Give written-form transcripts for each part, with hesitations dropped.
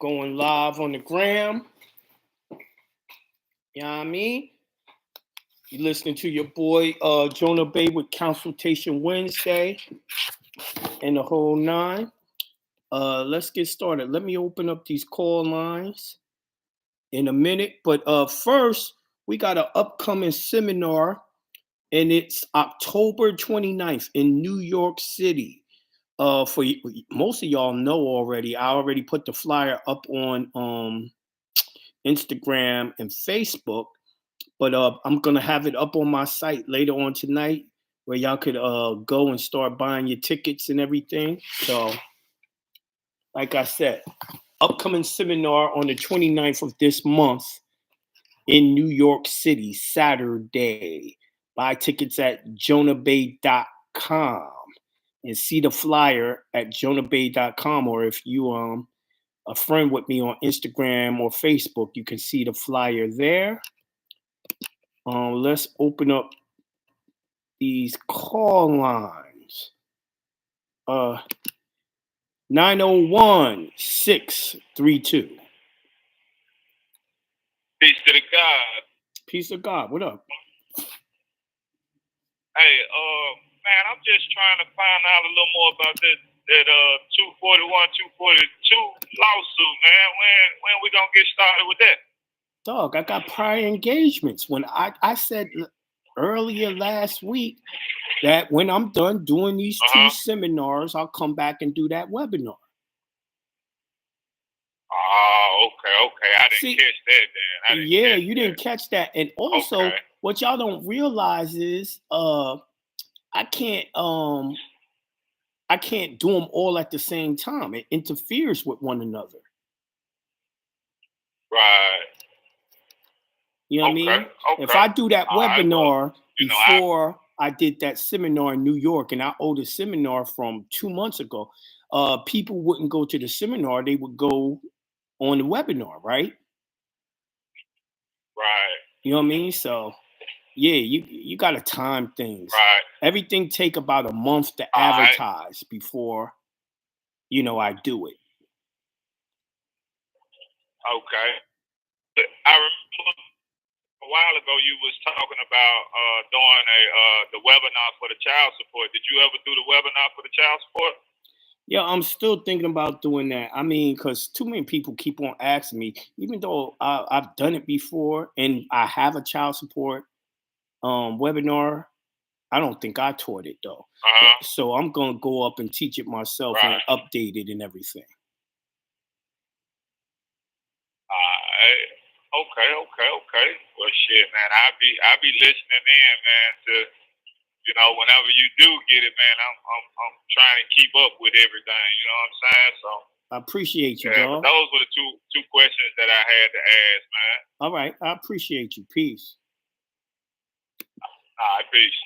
Going live on the gram. You know what I mean? You listening to your boy Jonah Bay with Consultation Wednesday and the whole nine. Let's get started. Let me open up these call lines in a minute. But first, we got an upcoming seminar, and it's October 29th in New York City. For most of y'all know already, I already put the flyer up on Instagram and Facebook, but I'm gonna have it up on my site later on tonight, where y'all could go and start buying your tickets and everything. So, like I said, upcoming seminar on the 29th of this month in New York City, Saturday. Buy tickets at jonahbay.com. and see the flyer at jonahbay.com, or if you a friend with me on Instagram or Facebook, you can see the flyer there. Let's open up these call lines. 901-632. Peace to the God. Peace of God. What up? Hey, man, I'm just trying to find out a little more about that 241, 242 lawsuit, man. When we gonna get started with that? Dog, I got prior engagements. When I said earlier last week that when I'm done doing these two seminars, I'll come back and do that webinar. Oh, okay. I didn't catch that then. You didn't catch that. And also, what y'all don't realize is I can't do them all at the same time. It interferes with one another. Right. You know what I mean? Okay. If I do that webinar before I did that seminar in New York, and I owed a seminar from 2 months ago, people wouldn't go to the seminar. They would go on the webinar, right? Right. You know what I mean? So, yeah, you got to time things. Right. Everything take about a month to advertise before, I do it. Okay. I remember a while ago you was talking about doing the webinar for the child support. Did you ever do the webinar for the child support? Yeah, I'm still thinking about doing that. I mean, because too many people keep on asking me, even though I've done it before and I have a child support webinar, I don't think I taught it though. So I'm going to go up and teach it myself and update it and everything. Okay. Well, shit, man, I be listening in, man. To whenever you do get it, man, I'm trying to keep up with everything. You know what I'm saying? So I appreciate you, dog. But those were the two questions that I had to ask, man. All right, I appreciate you. Peace. All right, peace.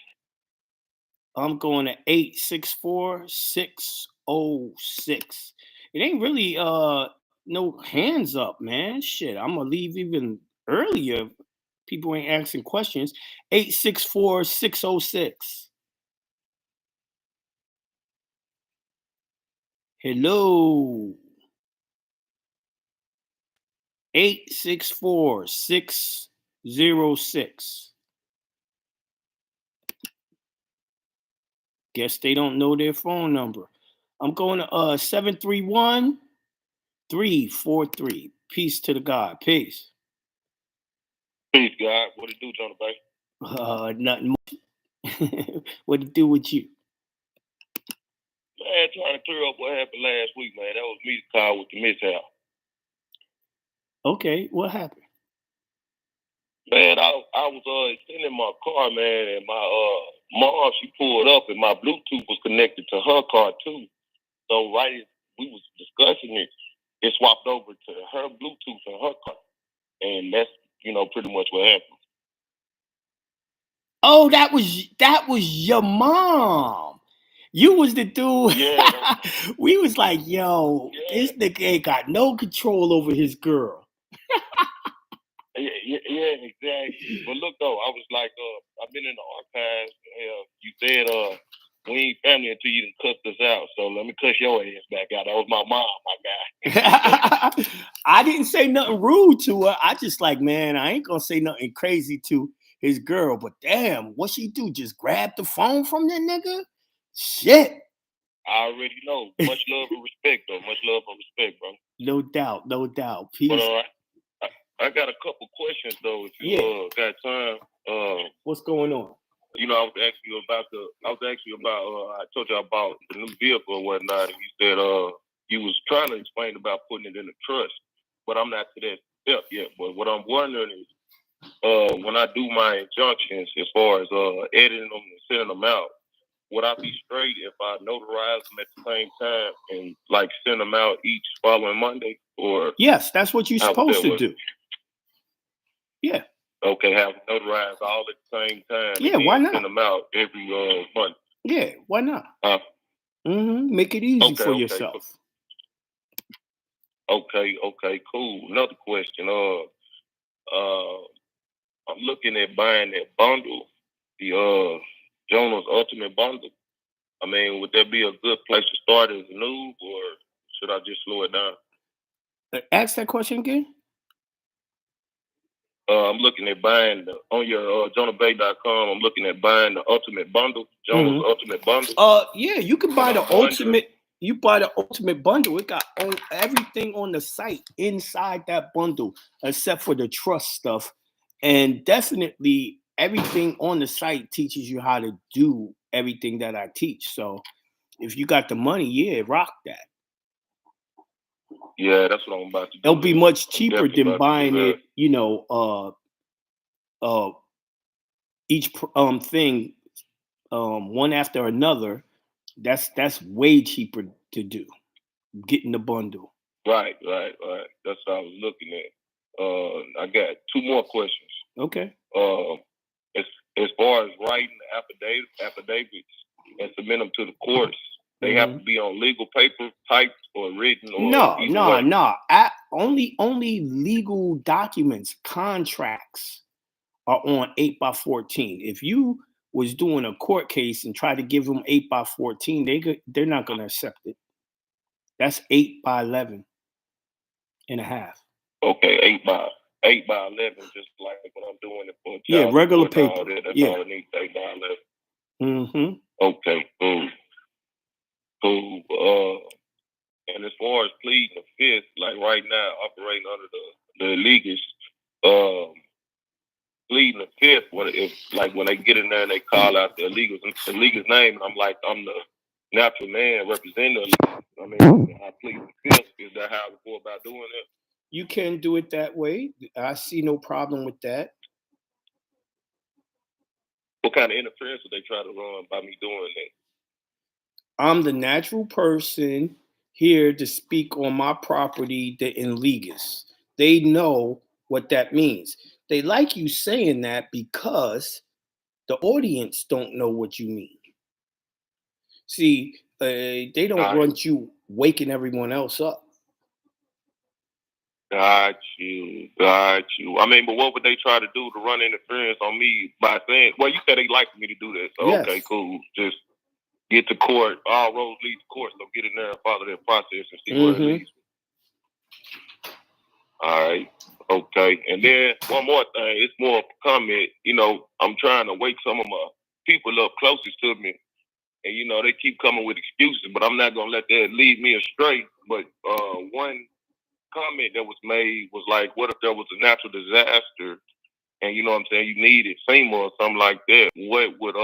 I'm going to 864-606. It ain't really no hands up, man. Shit, I'm gonna leave even earlier. People ain't asking questions. 864-606. Hello. 864-606. Guess they don't know their phone number. I'm going to 731-343. Peace to the God. Peace. Peace, God. What it do, Jonah Bay? Nothing much. What it do with you? Man, trying to clear up what happened last week, man. That was me to call with the mishap. Okay, what happened? Man, I was extending my car, man, and my mom, she pulled up, and my Bluetooth was connected to her car too. So right as we was discussing it, it swapped over to her Bluetooth and her car, and that's pretty much what happened. Oh, that was your mom. You was the dude. Yeah. We was like, yo, this nigga ain't got no control over his girl. Yeah, exactly. But look though, I was like, I've been in the archives. You said We ain't family until you done cussed us out. So let me cuss your ass back out. That was my mom, my guy. I didn't say nothing rude to her. I just like, man, I ain't gonna say nothing crazy to his girl. But damn, what she do? Just grab the phone from that nigga? Shit. I already know. Much love and respect, though. Much love and respect, bro. No doubt, no doubt. Peace. But I got a couple questions though. If you got time. What's going on? You know, I was asking you about. I told you about the new vehicle and whatnot. And you said you was trying to explain about putting it in a trust, but I'm not to that step yet. But what I'm wondering is, when I do my injunctions, as far as editing them and sending them out, would I be straight if I notarize them at the same time and like send them out each following Monday? Or yes, that's what you're supposed to do. Yeah. Okay, have them notarized all at the same time. Yeah, why not? Send them out every month. Yeah, why not? Make it easy for yourself. Okay, cool. Another question. I'm looking at buying that bundle, the Jonah's Ultimate Bundle. I mean, would that be a good place to start as a noob, or should I just slow it down? Ask that question again. I'm looking at buying on your JonahBay.com. I'm looking at buying the Ultimate Bundle, Jonah's Ultimate Bundle. Yeah, you can buy the Ultimate. You buy the Ultimate Bundle. It got everything on the site inside that bundle, except for the trust stuff, and definitely everything on the site teaches you how to do everything that I teach. So, if you got the money, yeah, rock that. Yeah, that's what I'm about to do. It'll be much cheaper than buying it, each thing one after another. That's way cheaper to do. Getting the bundle. Right. That's what I was looking at. I got two more questions. Okay. As far as writing affidavits and submit them to the courts, they have to be on legal paper, typed or written, or no. Only legal documents, contracts are on 8x14. If you was doing a court case and try to give them 8x14, they're not going to accept it. That's 8x11 and a half. Okay, 8x11, just like when I'm doing it for a child. Regular paper. That's all it needs, 8x11. Okay, cool. And as far as pleading the fifth, like right now, operating under the illegals, pleading the fifth, when they get in there and they call out the illegals name, and I'm like, I'm the natural man representing the illegals. I mean, I plead the fifth. Is that how I would go about doing it? You can do it that way. I see no problem with that. What kind of interference would they try to run by me doing that? I'm the natural person here to speak on my property, the illegals. They know what that means. They like you saying that because the audience don't know what you mean. See, they don't want you waking everyone else up. Got you. I mean, but what would they try to do to run interference on me by saying, well, you said they like me to do this. So, yes. Okay, cool. Just get to court. All roads lead to court. So get in there and follow their process and see where it leads. All right. Okay. And then one more thing. It's more of a comment. I'm trying to wake some of my people up closest to me. And, they keep coming with excuses, but I'm not going to let that lead me astray. But one comment that was made was like, what if there was a natural disaster and you know what I'm saying, you needed FEMA or something like that? What would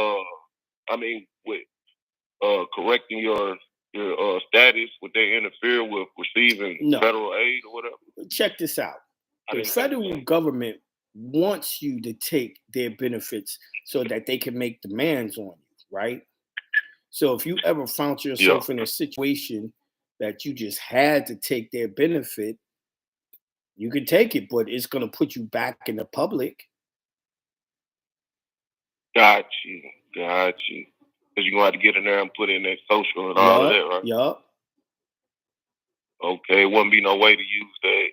with correcting your status, would they interfere with receiving federal aid or whatever? Check this out. The federal government wants you to take their benefits so that they can make demands on you, right? So if you ever found yourself in a situation that you just had to take their benefit, you can take it, but it's going to put you back in the public. Got you. Because you're going to have to get in there and put in that social and all of that, right? Yup. Okay, it wouldn't be no way to use that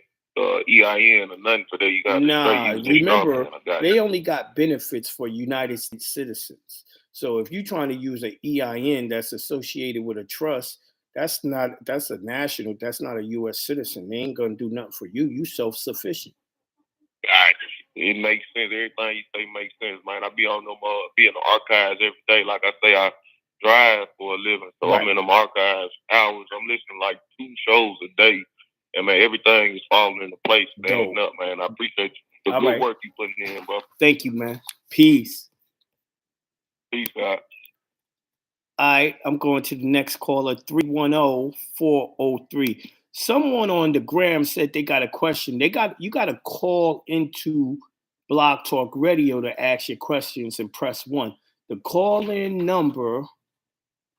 EIN or nothing for that. You got to remember, they only got benefits for United States citizens. So if you're trying to use an EIN that's associated with a trust, that's a national, that's not a US citizen. They ain't gonna do nothing for you. You self-sufficient. It makes sense. Everything you say makes sense, man. I be on them, be in the archives every day. Like I say, I drive for a living, so Right. I'm in them archives hours. I'm listening like 2 shows a day, and man, everything is falling into place. Adding up, man. I appreciate the All good right. work you putting in, bro. Thank you, man. Peace. Peace out. All right, I'm going to the next caller, 310-403. Someone on the gram said they got a question. You got to call into Blog Talk Radio to ask your questions and press 1. The call-in number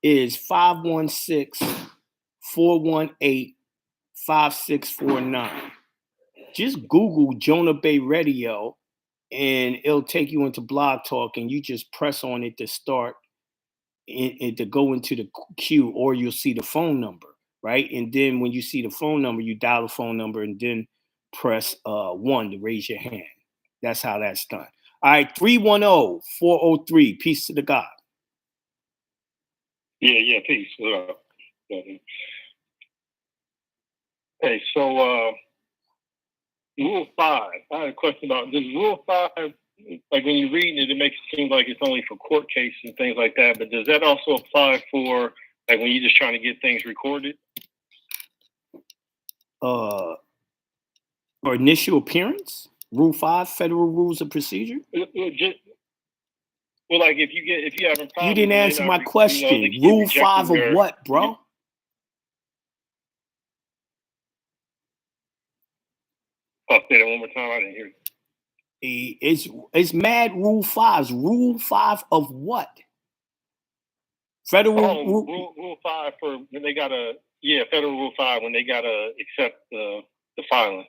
is 516-418-5649. Just Google Jonah Bay Radio and it'll take you into Blog Talk, and you just press on it to start and to go into the queue, or you'll see the phone number, right? And then when you see the phone number, you dial the phone number and then press 1 to raise your hand. That's how that's done. All right, 310-403. Peace to the God. Yeah, peace. Hey, so Rule 5. I had a question about, does Rule 5, like when you're reading it, it makes it seem like it's only for court cases and things like that, but does that also apply for like when you're just trying to get things recorded? Or initial appearance? Rule 5, Federal Rules of Procedure? Well, like if you have a problem, you didn't answer my question. Rule 5 of what, bro? Say that one more time. I didn't hear you. It's mad Rule 5s. Rule 5 of what? Federal Rule 5 for when they gotta Federal Rule 5 when they gotta accept the filing.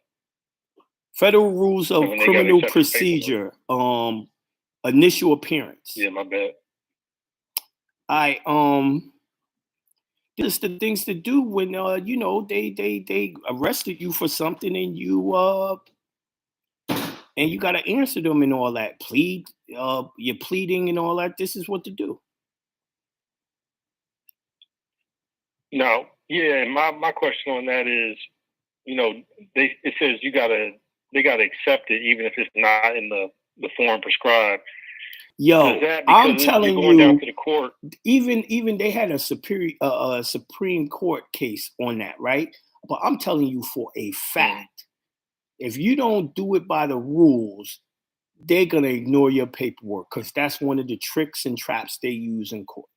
Federal Rules of Criminal Procedure. Initial appearance. Yeah, my bad. This is the things to do when they arrested you for something and you got to answer them and all that. You're pleading and all that. This is what to do. No, yeah. My question on that is, it says they gotta accept it even if it's not in the form prescribed. Yo, I'm telling you, down to the court. Even they had a Supreme Court case on that, right? But I'm telling you for a fact, if you don't do it by the rules, they're gonna ignore your paperwork because that's one of the tricks and traps they use in court.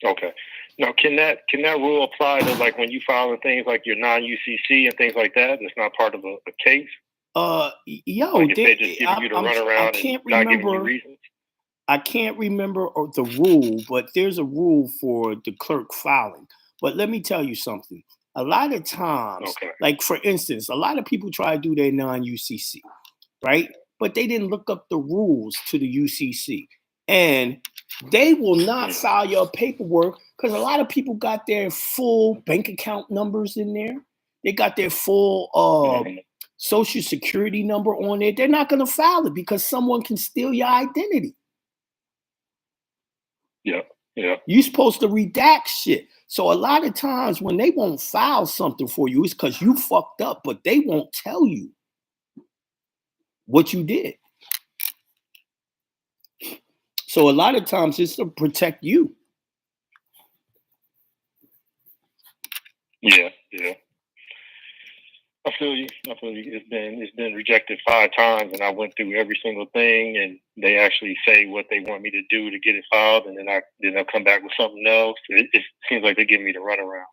Okay. Now, can that rule apply to like when you file things like your non-UCC and things like that? That's not part of a case. Like if they just give you to run around and not giving you reasons? I can't remember the rule, but there's a rule for the clerk filing. But let me tell you something. A lot of times, like for instance, a lot of people try to do their non-UCC, right? But they didn't look up the rules to the UCC. And they will not file your paperwork because a lot of people got their full bank account numbers in there. They got their full Social Security number on it. They're not going to file it because someone can steal your identity. Yeah. You're supposed to redact shit. So a lot of times when they won't file something for you, it's because you fucked up, but they won't tell you what you did. So a lot of times it's to protect you. Yeah. I feel you. It's been rejected 5 times, and I went through every single thing, and they actually say what they want me to do to get it filed, and then I'll come back with something else. It seems like they're giving me the runaround.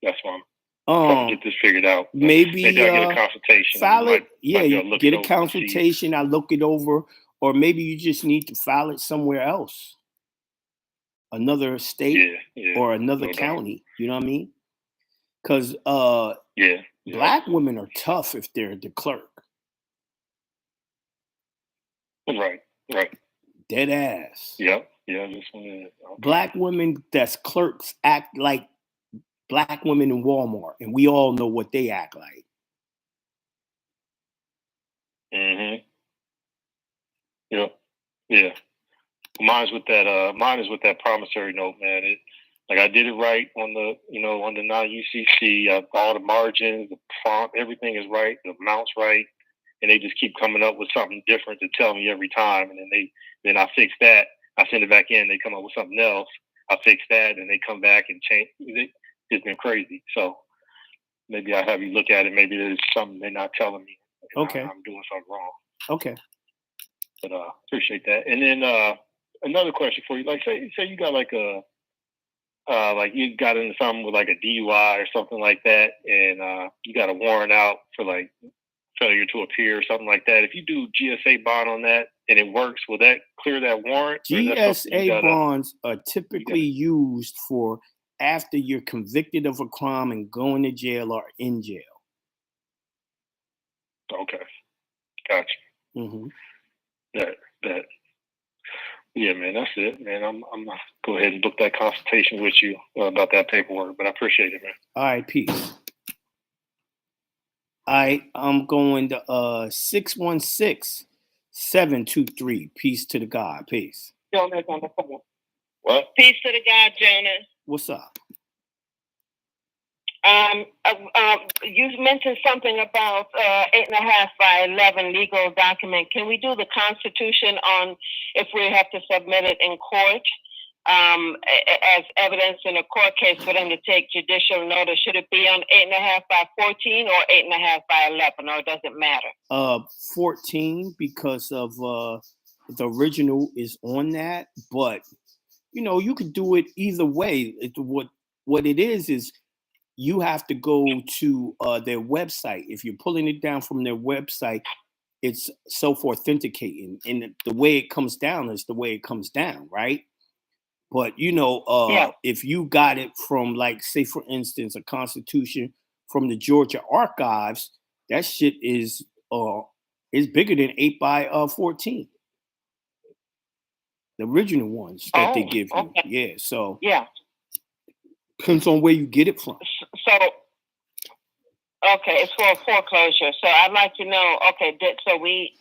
That's why I'm trying to get this figured out. Maybe I get a consultation. File it. You get a consultation. I look it over, or maybe you just need to file it somewhere else, another state or another county. You know what I mean? Because Black women are tough if they're the clerk. Right. Dead ass. Yeah. This one is. Okay. Black women that's clerks act like Black women in Walmart, and we all know what they act like. Mm-hmm. Yep. Yeah. Mine is with that promissory note, man. Like I did it right on the non-UCC. All the margins, the font, everything is right. The amount's right, and they just keep coming up with something different to tell me every time. And then I fix that. I send it back in. They come up with something else. I fix that, and they come back and change. It's been crazy. So maybe I have you look at it. Maybe there's something they're not telling me. Okay. I'm doing something wrong. Okay. But appreciate that. And then another question for you. Like say you got like you got into something with like a DUI or something like that, and you got a warrant out for like failure to appear or something like that. If you do GSA bond on that and it works, will that clear that warrant? GSA bonds are typically used for after you're convicted of a crime and going to jail or in jail. Okay. Gotcha. Mm-hmm. That. Yeah, man, that's it, man. I'm gonna go ahead and book that consultation with you about that paperwork, but I appreciate it, man. All right, peace. I'm going to 616-723. Peace to the God. Peace. Jonas on the phone. What? Peace to the God, Jonas. What's up? You mentioned something about 8.5 by 11 legal document. Can we do the Constitution on if we have to submit it in court as evidence in a court case for them to take judicial notice? Should it be on 8.5 by 14 or 8.5 by 11, or does it matter? 14 because of the original is on that, but you could do it either way. What it is you have to go to their website. If you're pulling it down from their website, it's self-authenticating. And the way it comes down is the way it comes down, right? But, if you got it from, like, say, for instance, a Constitution from the Georgia Archives, that shit is bigger than 8 by 14. The original ones that they give you. Okay. Yeah, so. Yeah. Depends on where you get it from. So, okay, it's for foreclosure. So I'd like to know, so we,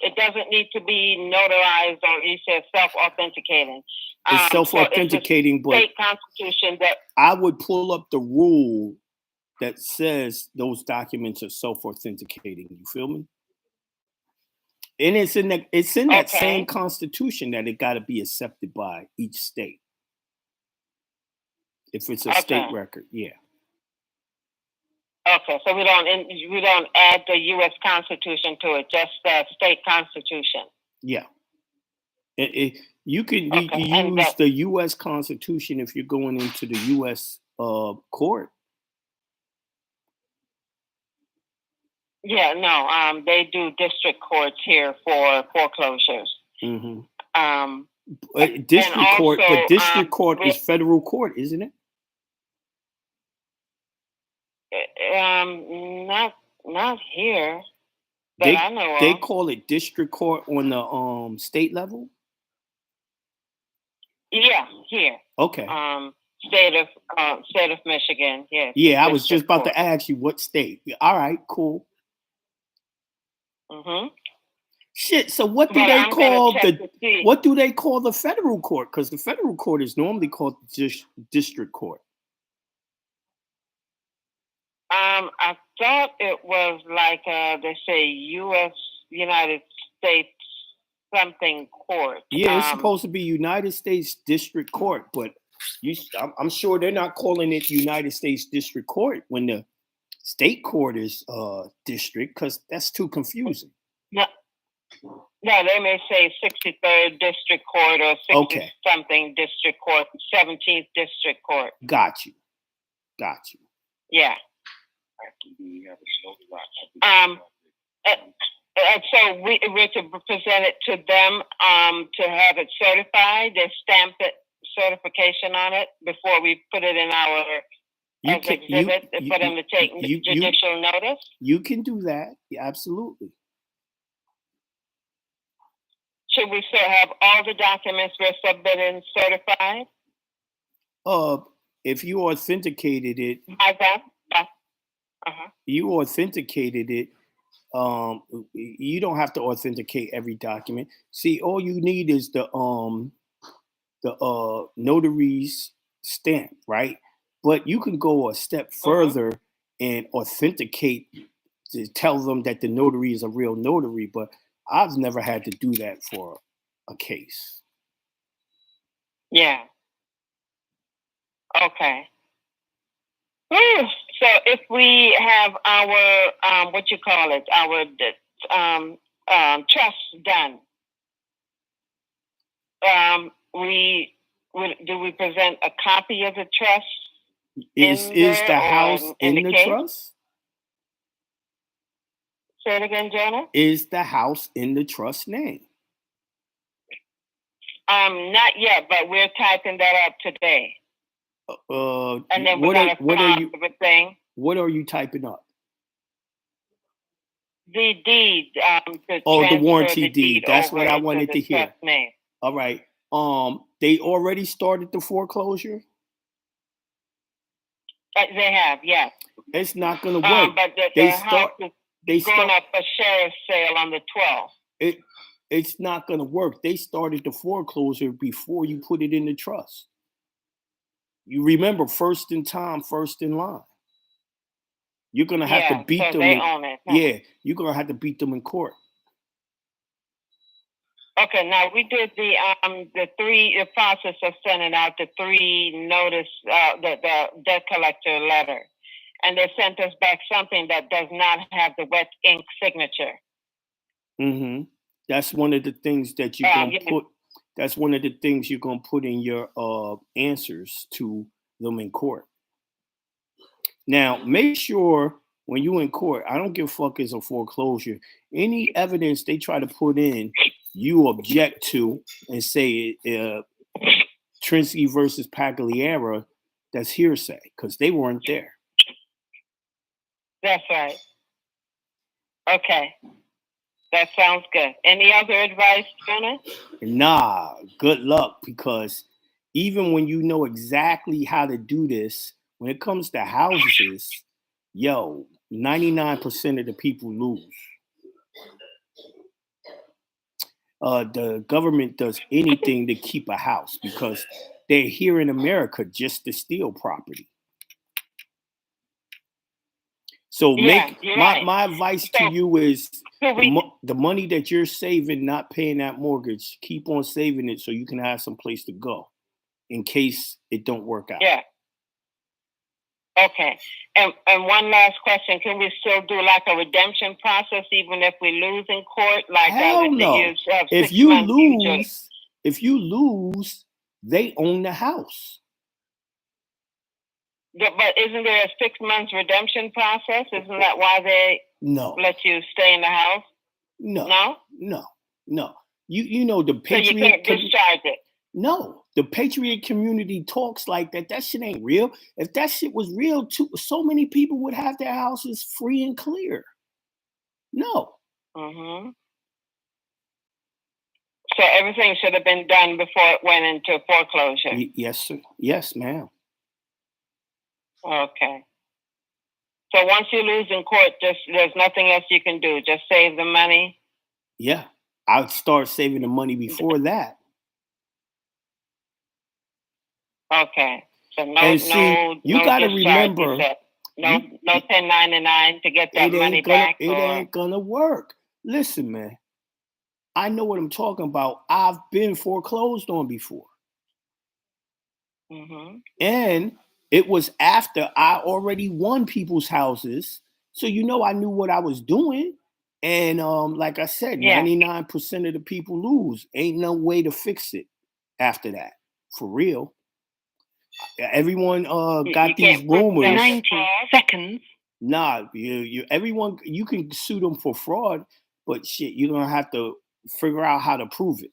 it doesn't need to be notarized, or you said self-authenticating. It's self-authenticating, so it's the state constitution that I would pull up the rule that says those documents are self-authenticating. You feel me? And it's in that same constitution that it got to be accepted by each state. If it's a state record, yeah. Okay, so we don't add the U.S. Constitution to it, just the state constitution. Yeah. You can use the U.S. Constitution if you're going into the U.S. Court. Yeah, no, they do district courts here for foreclosures. Mm-hmm. District court is federal court, isn't it? Not here. That I know of. They call it district court on the state level? Yeah, here. Okay. State of Michigan. Yeah. Yeah, I was just about to ask you what state. All right, cool. Mm-hmm. Shit. So what do they call the federal court? Because the federal court is normally called district court. I thought it was like they say United States something court. Yeah, it's supposed to be United States District Court, but I'm sure they're not calling it United States District Court when the state court is district, because that's too confusing. No, they may say 63rd District Court or 60 something District Court, 17th District Court. Got you. Yeah. And so we're to present it to them to have it certified. They stamp it, certification on it before we put it in our exhibit for them to take judicial notice. You can do that. Yeah, absolutely. Should we still have all the documents we're submitting certified? If you authenticated it, Uh-huh. you authenticated it. You don't have to authenticate every document. See, all you need is the notary's stamp, right? But you can go a step further and authenticate to tell them that the notary is a real notary. But I've never had to do that for a case. Yeah. Okay. Whew. So if we have our our trust done, do we present a copy of the trust? Is the house in the trust? Say it again, Jonah. Is the house in the trust name? Not yet, but we're typing that up today. And then what are you typing up? The deed. The warranty deed. That's what I wanted to hear. All right. They already started the foreclosure? They have, yes. It's not going to work. But the house is going up a sheriff's sale on the 12th. It's not going to work. They started the foreclosure before you put it in the trust. You remember, first in time, first in line. You're going to have to beat them. They own it. Yeah, you're going to have to beat them in court. Okay, now we did the process of sending out the 3 notice, the debt collector letter, and they sent us back something that does not have the wet ink signature. Mm-hmm. That's one of the things that you're gonna put. That's one of the things you're gonna put in your answers to them in court. Now, make sure when you're in court, I don't give a fuck it's a foreclosure. Any evidence they try to put in, you object to and say Trinsky versus Pagliara, that's hearsay because they weren't there. That's right. Okay. That sounds good. Any other advice, Jonah? Nah, good luck, because even when you know exactly how to do this, when it comes to houses, 99% of the people lose. The government does anything to keep a house because they're here in America just to steal property. So my advice to you is the money that you're saving, not paying that mortgage, keep on saving it so you can have some place to go in case it don't work out. Yeah. Okay. And one last question. Can we still do like a redemption process even if we lose in court? Like hell no. If you lose, they own the house. But isn't there a 6 months redemption process? Isn't that why they let you stay in the house? No. You know the Patriot. So you can't discharge it. No, the Patriot community talks like that. That shit ain't real. If that shit was real, so many people would have their houses free and clear. No. Mm-hmm. So everything should have been done before it went into foreclosure. Yes, sir. Yes, ma'am. Okay. So once you lose in court, there's nothing else you can do. Just save the money. Yeah, I'd start saving the money before that. Okay. So you got to remember, no 1099 to get that money back. It ain't gonna work. Listen, man, I know what I'm talking about. I've been foreclosed on before. Mm-hmm. And it was after I already won people's houses. So, I knew what I was doing. And like I said, 99% of the people lose. Ain't no way to fix it after that. For real. Everyone got these rumors. 90 seconds. Nah, everyone, you can sue them for fraud, but shit, you're going to have to figure out how to prove it.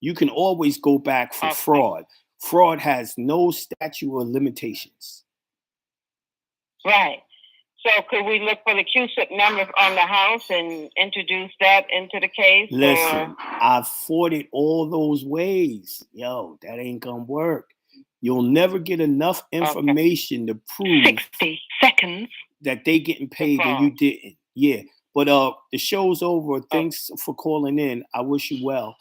You can always go back for fraud. Fraud has no statute of limitations. Right. So could we look for the QSIP number on the house and introduce that into the case? Listen, I've fought it all those ways. That ain't going to work. You'll never get enough information to prove 60 seconds that they getting paid and you didn't. Yeah, But the show's over. Thanks for calling in. I wish you well.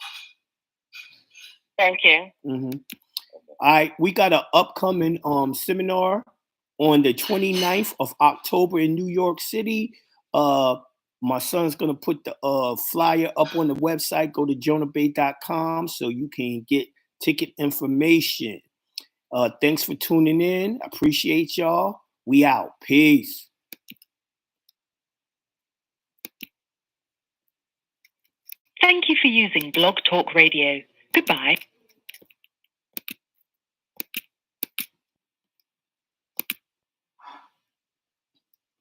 Thank you. Mm-hmm. All right, we got an upcoming seminar on the 29th of October in New York City. My son's gonna put the flyer up on the website. Go to jonahbay.com so you can get ticket information. Thanks for tuning in. I appreciate y'all. We out. Peace. Thank you for using Blog Talk Radio. Goodbye.